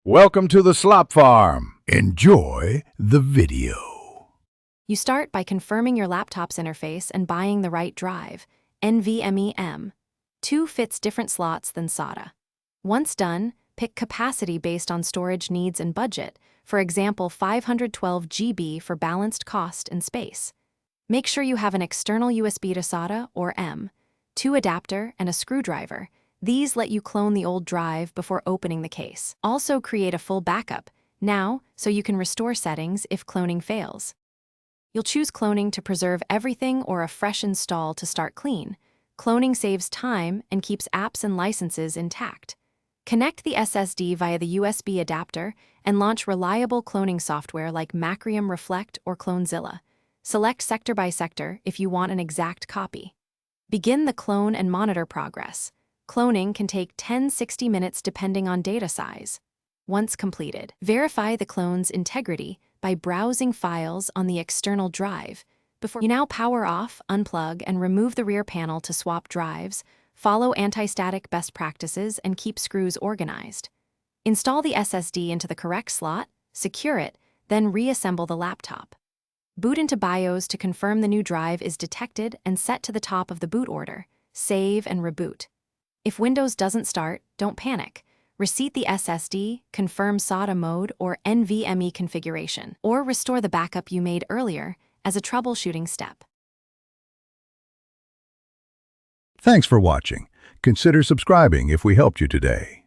Welcome to the Slop Farm. Enjoy the video. You start by confirming your laptop's interface and buying the right drive, NVMe M2 fits different slots than SATA. Once done, pick capacity based on storage needs and budget, for example 512 GB for balanced cost and space. Make sure you have an external USB to SATA or M2 adapter and a screwdriver. These let you clone the old drive before opening the case. Also create a full backup now so you can restore settings if cloning fails. You'll choose cloning to preserve everything or a fresh install to start clean. Cloning saves time and keeps apps and licenses intact. Connect the SSD via the USB adapter and launch reliable cloning software like Macrium Reflect or Clonezilla. Select sector by sector if you want an exact copy. Begin the clone and monitor progress. Cloning can take 10–60 minutes depending on data size. Once completed, verify the clone's integrity by browsing files on the external drive. Before you now power off, unplug, and remove the rear panel to swap drives, follow anti-static best practices, and keep screws organized. Install the SSD into the correct slot, secure it, then reassemble the laptop. Boot into BIOS to confirm the new drive is detected and set to the top of the boot order. Save and reboot. If Windows doesn't start, don't panic. Reseat the SSD, confirm SATA mode or NVMe configuration, or restore the backup you made earlier as a troubleshooting step. Thanks for watching. Consider subscribing if we helped you today.